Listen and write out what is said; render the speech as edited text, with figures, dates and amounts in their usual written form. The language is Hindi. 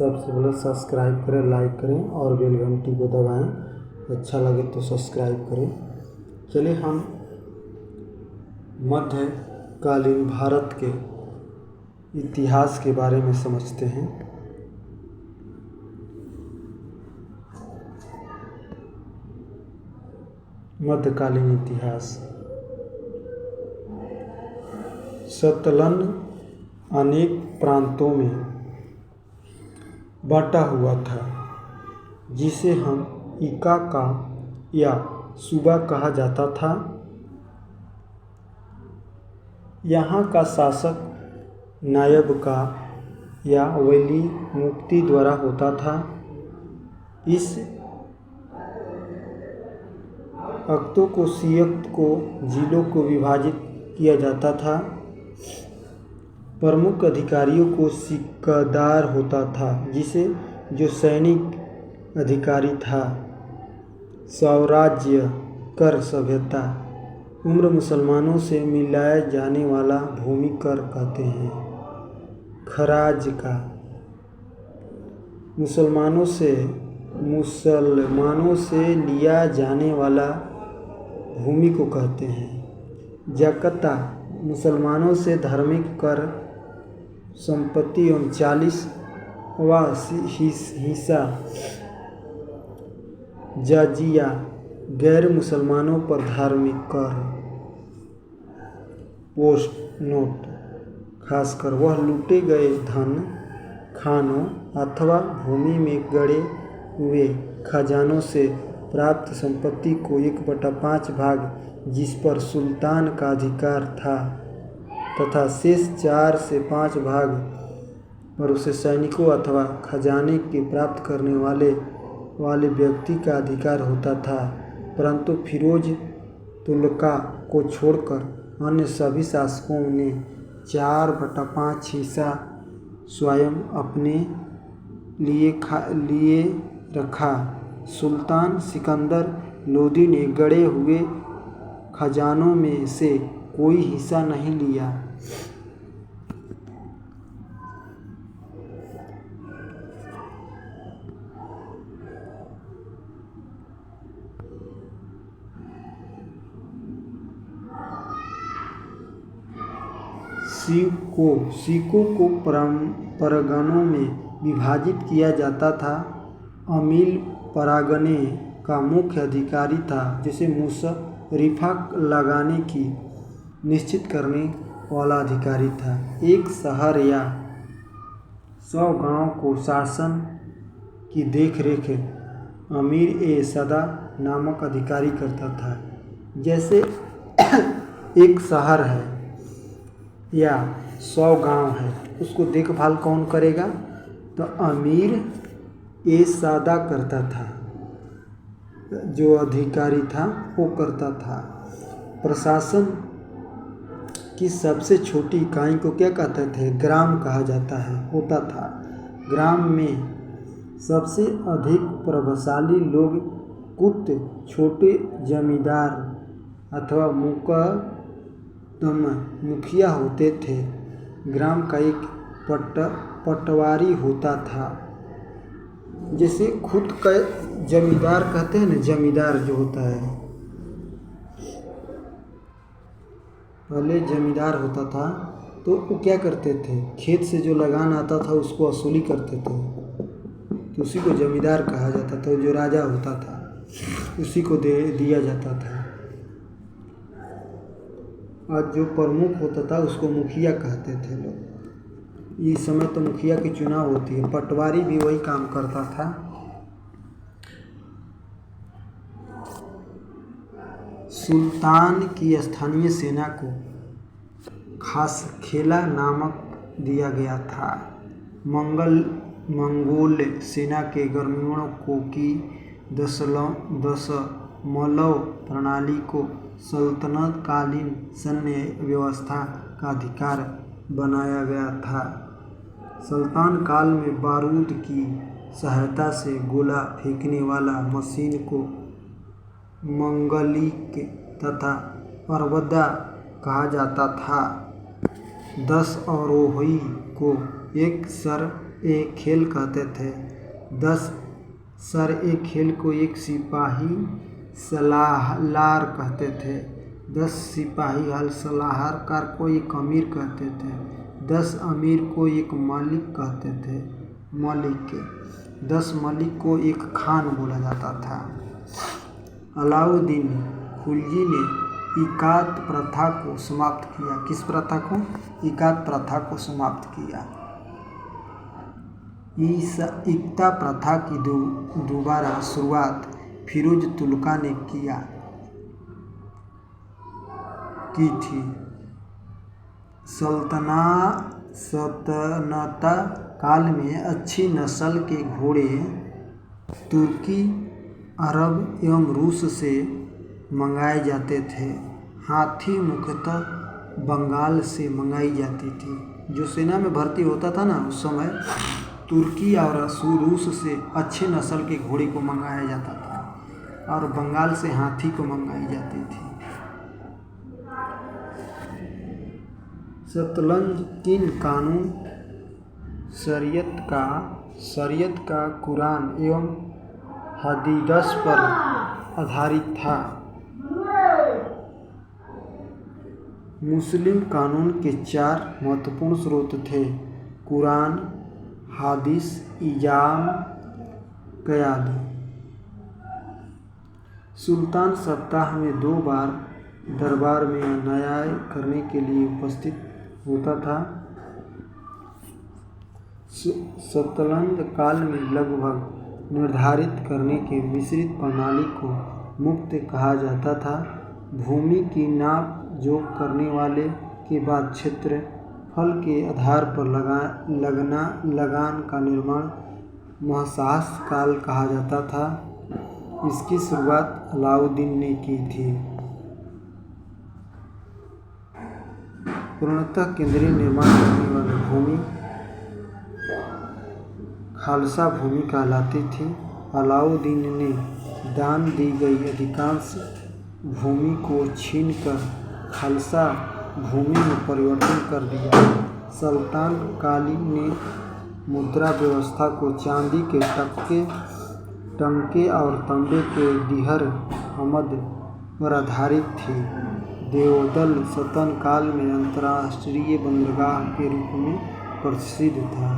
सबसे पहले सब्सक्राइब करें, लाइक करें और बेल घंटी को दबाएं। अच्छा लगे तो सब्सक्राइब करें। चलिए हम मध्यकालीन भारत के इतिहास के बारे में समझते हैं। मध्यकालीन इतिहास। सतलज अनेक प्रांतों में बटा हुआ था, जिसे हम इका का या सूबा कहा जाता था। यहाँ का शासक नायब का या वली मुफ्ती द्वारा होता था। इस अक्तों को सियक्त को जिलों को विभाजित किया जाता था। प्रमुख अधिकारियों को सिक्कादार होता था, जिसे जो सैनिक अधिकारी था। स्वराज्य कर सभ्यता उम्र मुसलमानों से मिलाया जाने वाला भूमि कर कहते हैं। खराज का मुसलमानों से लिया जाने वाला भूमि को कहते हैं। जकता मुसलमानों से धार्मिक कर, संपत्ति एवं 40वां हिस्सा। जजिया गैर मुसलमानों पर धार्मिक कर। पोस्ट नोट खासकर वह लूटे गए धन, खानों अथवा भूमि में गड़े हुए खजानों से प्राप्त संपत्ति को 1/5 भाग, जिस पर सुल्तान का अधिकार था, तथा शेष 4 से 5 भाग पर उसे सैनिकों अथवा खजाने के प्राप्त करने वाले व्यक्ति का अधिकार होता था। परंतु फिरोज तुगलक को छोड़कर अन्य सभी शासकों ने 4/5 हिस्सा स्वयं अपने लिए रखा। सुल्तान सिकंदर लोदी ने गड़े हुए खजानों में से कोई हिस्सा नहीं लिया। सिखों को परगनों में विभाजित किया जाता था। अमीर परगने का मुख्य अधिकारी था, जिसे मुशर्रिफा लगाने की निश्चित करने वाला अधिकारी था। एक शहर या 100 गांव को शासन की देखरेख अमीर ए सदा नामक अधिकारी करता था। जैसे एक शहर है या 100 गांव है, उसको देखभाल कौन करेगा? तो अमीर ए सादा करता था, जो अधिकारी था वो करता था। प्रशासन की सबसे छोटी इकाई को क्या कहते थे? ग्राम कहा जाता है, होता था। ग्राम में सबसे अधिक प्रभावशाली लोग छोटे जमींदार अथवा मुखिया होते थे। ग्राम का एक पटवारी होता था, जैसे खुद का जमींदार कहते हैं ना, जमींदार जो होता है, पहले जमींदार होता था तो वो क्या करते थे? खेत से जो लगान आता था उसको वसूली करते थे, तो उसी को जमींदार कहा जाता था। जो राजा होता था उसी को दिया जाता था। और जो प्रमुख होता था उसको मुखिया कहते थे लोग। इस समय तो मुखिया की चुनाव होती है, पटवारी भी वही काम करता था। सुल्तान की स्थानीय सेना को खासखेला नामक दिया गया था। मंगोल सेना के ग्रामीणों को की दशमलव प्रणाली को सल्तनत कालीन सैन्य व्यवस्था का अधिकार बनाया गया था। सुल्तान काल में बारूद की सहायता से गोला फेंकने वाला मशीन को मंगलिक तथा परवदा कहा जाता था। 10 आरोही को एक सर ए खेल कहते थे। 10 सर ए खेल को एक सिपाही सलाहकार कहते थे। 10 सिपाही सलाहकार को एक अमीर कहते थे। 10 अमीर को एक मलिक कहते थे। 10 मलिक को एक खान बोला जाता था। अलाउद्दीन खिलजी ने इकात प्रथा को समाप्त किया। किस प्रथा को? इकात प्रथा को समाप्त किया। इक्ता प्रथा की दोबारा शुरुआत फिरोज तुगलक ने की थी। सल्तनत काल में अच्छी नस्ल के घोड़े तुर्की, अरब एवं रूस से मंगाए जाते थे। हाथी मुख्यतः बंगाल से मंगाई जाती थी। जो सेना में भर्ती होता था ना, उस समय तुर्की और रूस से अच्छे नस्ल के घोड़े को मंगाया जाता था और बंगाल से हाथी को मंगाई जाती थी। शतरंज किन कानून शरीयत का कुरान एवं हदीस पर आधारित था। मुस्लिम कानून के 4 महत्वपूर्ण स्रोत थे: कुरान, हदीस, इजाम, क़याद। सुल्तान सप्ताह में 2 बार दरबार में न्याय करने के लिए उपस्थित होता था। सल्तनत काल में लगभग निर्धारित करने के मिश्रित प्रणाली को मुफ्त कहा जाता था। भूमि की नाप जोख करने वाले के बाद क्षेत्रफल के आधार पर लगान का निर्माण महसास काल कहा जाता था। इसकी शुरुआत अलाउद्दीन ने की थी। पूर्णतः केंद्रीय निर्माण करने वाली भूमि खालसा भूमि कहलाती थी। अलाउद्दीन ने दान दी गई अधिकांश भूमि को छीनकर खालसा भूमि में परिवर्तन कर दिया। सुल्तान काली ने मुद्रा व्यवस्था को चांदी के टंके और तांबे के दिहर हमद पर आधारित थी। देओल सल्तनत काल में अंतर्राष्ट्रीय बंदरगाह के रूप में प्रसिद्ध था।